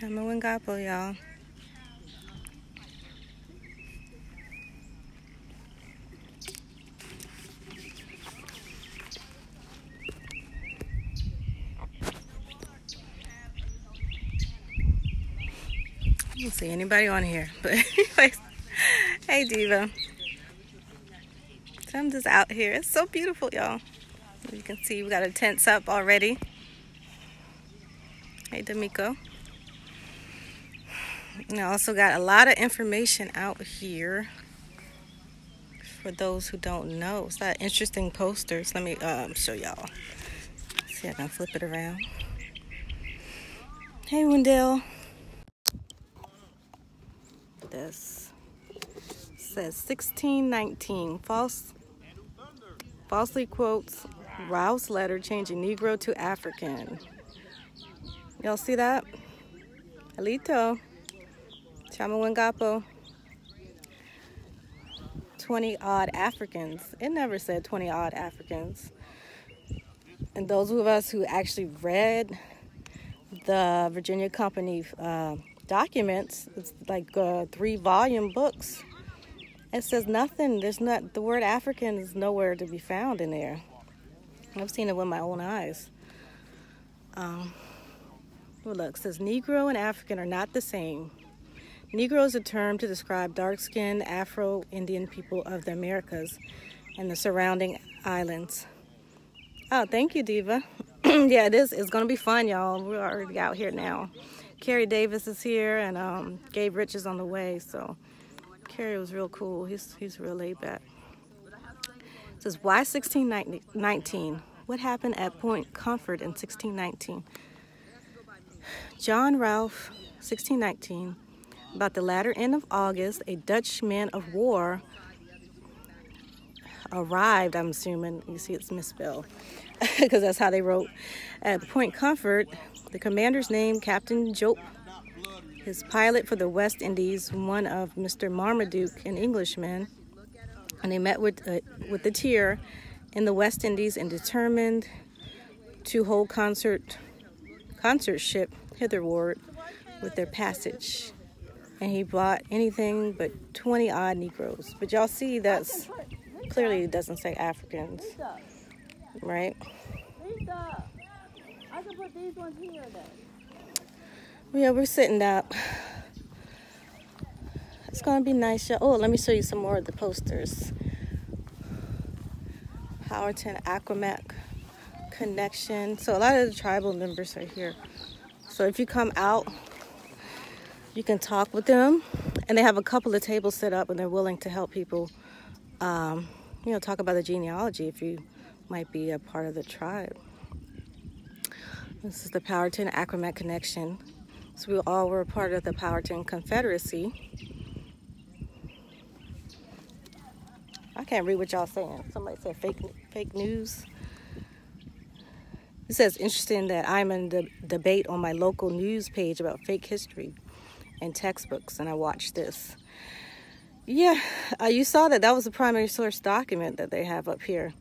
Accawmacke, y'all. I don't see anybody on here, but anyways, hey Diva. So I'm just out here. It's so beautiful, y'all. As you can see, we got our tents up already. Hey D'Amico. And I also got a lot of information out here for those who don't know. It's got interesting posters. Let me show y'all. See if I can flip it around. Hey Wendell. This says 1619 falsely quotes Ralph's letter changing Negro to African. Y'all see that? Alito. Accawmacke. 20 odd Africans. It never said 20 odd Africans. And those of us who actually read the Virginia Company documents, it's like 3-volume books. It says nothing. There's not, the word African is nowhere to be found in there. I've seen it with my own eyes. Well, look, it says Negro and African are not the same. Negro is a term to describe dark-skinned Afro-Indian people of the Americas and the surrounding islands. Oh, thank you, Diva. Yeah, it is. It's going to be fun, y'all. We're already out here now. Carrie Davis is here, and Gabe Rich is on the way. So Carrie was real cool. He's real laid back. It says, why 1619? What happened at Point Comfort in 1619? John Ralph, 1619. About the latter end of August, a Dutch man of war arrived, I'm assuming. You see it's misspelled because that's how they wrote. At Point Comfort, the commander's name, Captain Jope, his pilot for the West Indies, one of Mr. Marmaduke, an Englishman, and they met with the tier in the West Indies and determined to hold concert ship hitherward with their passage. And he brought anything but 20 odd Negroes. But y'all see that's clearly doesn't say Africans, right? I can put these ones here then. Yeah, we're sitting up. It's gonna be nice, y'all. Oh, let me show you some more of the posters. Powhatan Accawmacke connection. So a lot of the tribal members are here. So if you come out, you can talk with them, and they have a couple of tables set up, and they're willing to help people, talk about the genealogy if you might be a part of the tribe. This is the Powhatan Accawmacke connection. So we all were a part of the Powhatan Confederacy. I can't read what y'all saying. Somebody said fake news. It says, interesting that I'm in the debate on my local news page about fake history and textbooks, and I watched this. Yeah, you saw that was the primary source document that they have up here.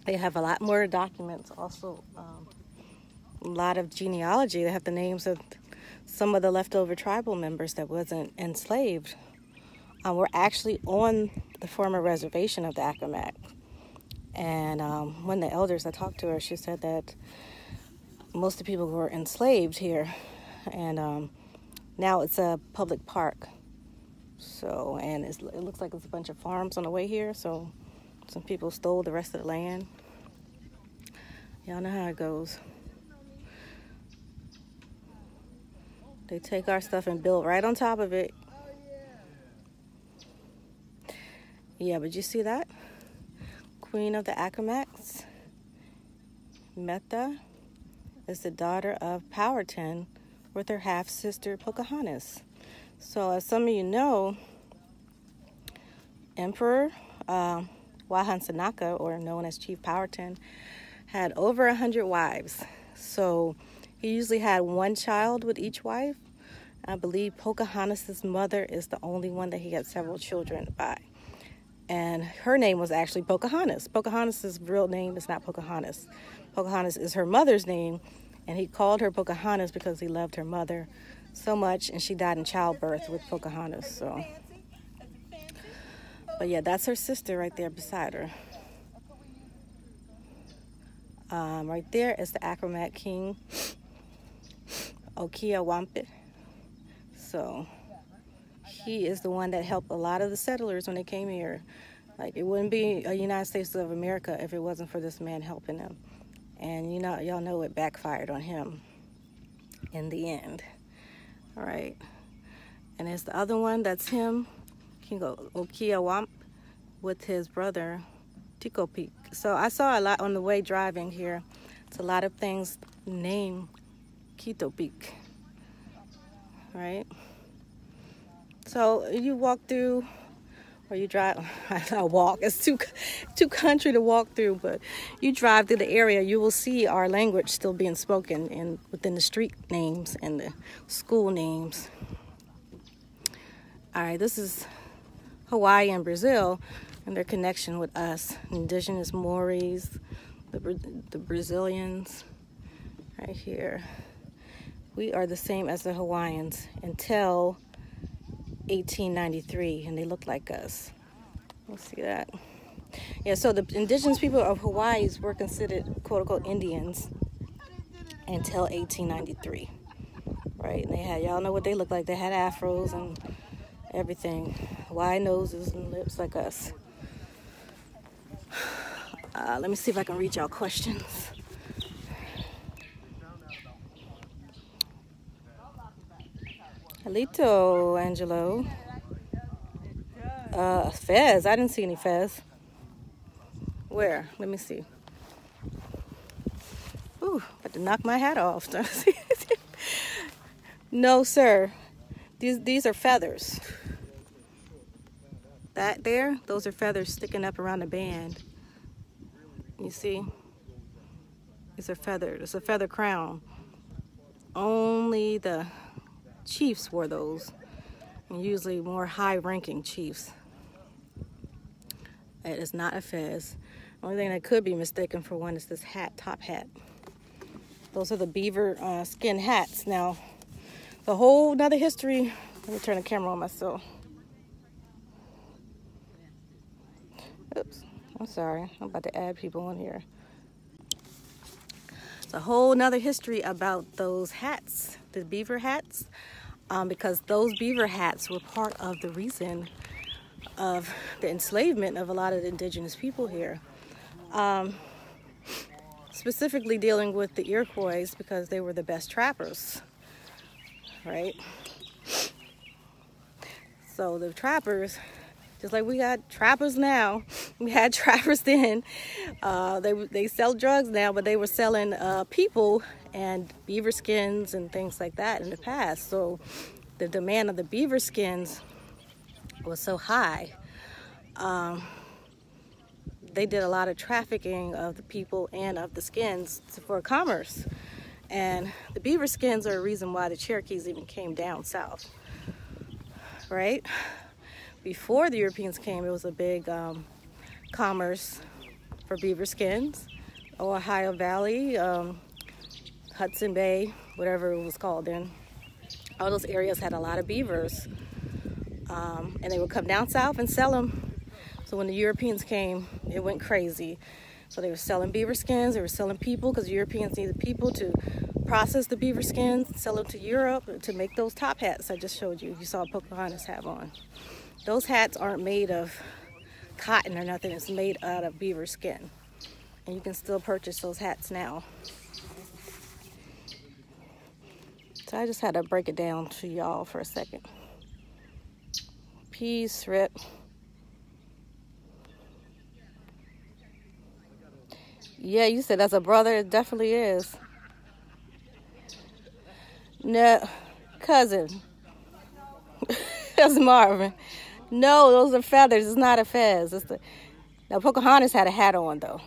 They have a lot more documents, also a lot of genealogy. They have the names of some of the leftover tribal members that wasn't enslaved. We're actually on the former reservation of the Accawmacke. And one of the elders, I talked to her, she said that most of the people were enslaved here. And now it's a public park. So, and it looks like it's a bunch of farms on the way here. So some people stole the rest of the land. Y'all know how it goes. They take our stuff and build right on top of it. Yeah, but you see that? Queen of the Accawmackes, Meta, is the daughter of Powhatan with her half-sister Pocahontas. So as some of you know, Emperor Wahansanaka, or known as Chief Powhatan, had over 100 wives. So he usually had one child with each wife. I believe Pocahontas' mother is the only one that he had several children by. And her name was actually Pocahontas. Pocahontas' real name is not Pocahontas. Pocahontas is her mother's name, and he called her Pocahontas because he loved her mother so much, and she died in childbirth with Pocahontas. So, but yeah, that's her sister right there beside her. Right there is the Accawmacke king, Accawmacke. So he is the one that helped a lot of the settlers when they came here. Like, it wouldn't be a United States of America if it wasn't for this man helping them. And y'all know it backfired on him in the end. All right. And there's the other one, that's him, King Accawmacke, with his brother, Tikopique. So I saw a lot on the way driving here. It's a lot of things named Tikopique. Right? So you walk through, or you drive, I walk, it's too country to walk through, but you drive through the area, you will see our language still being spoken within the street names and the school names. All right, this is Hawaii and Brazil and their connection with us, indigenous Maoris, the Brazilians, right here. We are the same as the Hawaiians until 1893, and they look like us. You'll see that. Yeah, so the indigenous people of Hawaii were considered quote-unquote Indians until 1893, right? And they had, y'all know what they look like. They had afros and everything, wide noses and lips like us. Let me see if I can read y'all questions. Alito, Angelo. Fez. I didn't see any Fez. Where? Let me see. Ooh, about to knock my hat off. No, sir. These are feathers. That there, those are feathers sticking up around the band. You see? These are feathers. It's a feather crown. Only the chiefs wore those, and usually more high-ranking chiefs. It is not a fez. The only thing that could be mistaken for one is this hat, top hat. Those are the beaver skin hats. Now, the whole nother history. Let me turn the camera on myself. Oops, I'm sorry. I'm about to add people on here. It's a whole nother history about those hats, the beaver hats, because those beaver hats were part of the reason of the enslavement of a lot of the indigenous people here. Specifically dealing with the Iroquois, because they were the best trappers, right? So the trappers, just like we got trappers now, we had trappers then. They sell drugs now, but they were selling people and beaver skins and things like that in the past. So the demand of the beaver skins was so high. They did a lot of trafficking of the people and of the skins for commerce. And the beaver skins are a reason why the Cherokees even came down south, right? Before the Europeans came, it was a big commerce for beaver skins. Ohio Valley, Hudson Bay, whatever it was called then. All those areas had a lot of beavers. And they would come down south and sell them. So when the Europeans came, it went crazy. So they were selling beaver skins, they were selling people, because the Europeans needed people to process the beaver skins, sell them to Europe to make those top hats I just showed you. You saw Pocahontas have on. Those hats aren't made of cotton or nothing. It's made out of beaver skin. And you can still purchase those hats now. So I just had to break it down to y'all for a second. Peace, Rip. Yeah, you said that's a brother. It definitely is. No, cousin. That's Marvin. No, those are feathers. It's not a fez. Now, Pocahontas had a hat on, though.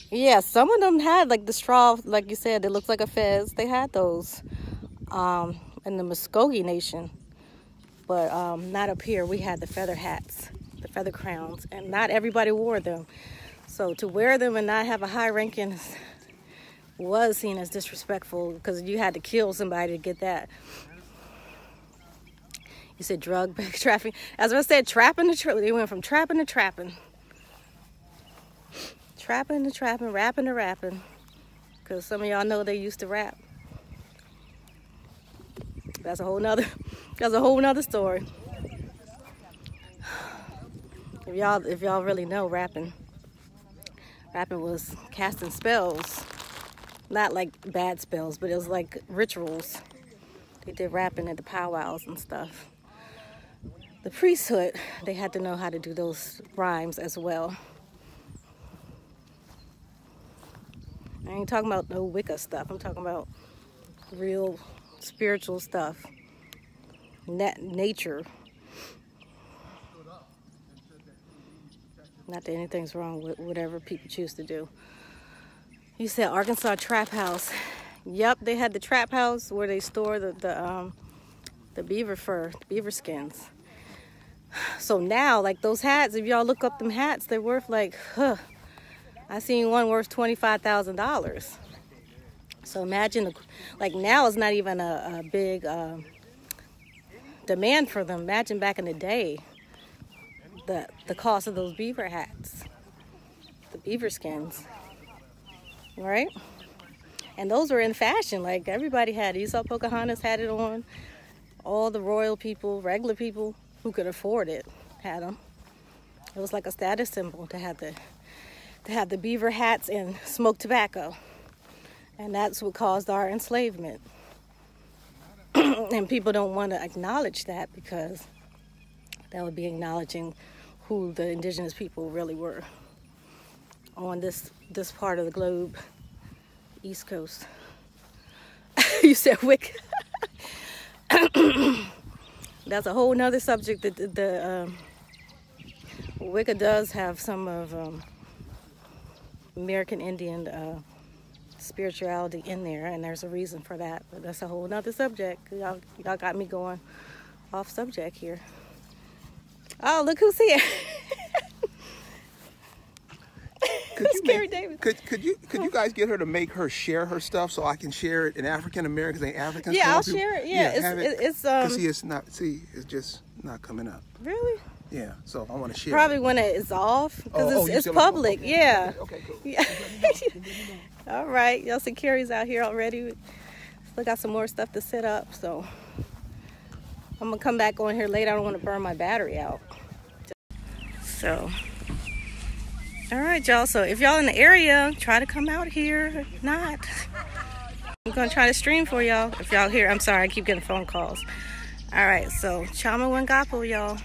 Yeah, some of them had, like, the straw, like you said, it looks like a fez. They had those in the Muskogee Nation. But not up here. We had the feather hats, the feather crowns, and not everybody wore them. So to wear them and not have a high ranking was seen as disrespectful because you had to kill somebody to get that. You said drug trafficking. As I said, trapping to they went from trapping to trapping. Trapping to trapping, rapping to rapping. Because some of y'all know they used to rap. That's a whole nother story. If y'all really know rapping was casting spells. Not like bad spells, but it was like rituals. They did rapping at the powwows and stuff. The priesthood, they had to know how to do those rhymes as well. I ain't talking about no Wicca stuff. I'm talking about real spiritual stuff. Nature. Not that anything's wrong with whatever people choose to do. You said Arkansas trap house. Yep, they had the trap house where they store the beaver fur, the beaver skins. So now, like those hats, if y'all look up them hats, they're worth like, I seen one worth $25,000. So imagine, like now it's not even a big demand for them. Imagine back in the day, the cost of those beaver hats, the beaver skins, right? And those were in fashion. Like everybody had it. You saw Pocahontas had it on. All the royal people, regular people who could afford it had them. It was like a status symbol to have the beaver hats and smoke tobacco. And that's what caused our enslavement. And people don't want to acknowledge that because that would be acknowledging who the indigenous people really were on this part of the globe, East Coast. You said Wicca. That's a whole nother subject. The Wicca does have some of American Indian spirituality in there, and there's a reason for that. But that's a whole nother subject. Y'all got me going off subject here. Oh, look who's here! Could you guys get her to make her share her stuff so I can share it in African Americans and Africans? Yeah, I'll share it. Yeah, it's just not coming up. Really? Yeah, so I want to share. Probably when it's off because it's public. Okay. Yeah. Okay, cool. Yeah. All right, y'all see Carrie's out here already. Still got some more stuff to set up, so I'm gonna come back on here later. I don't want to burn my battery out. So. All right, y'all. So if y'all in the area, try to come out here. If not, I'm going to try to stream for y'all. If y'all here, I'm sorry, I keep getting phone calls. All right, so Chama Wangapo, y'all.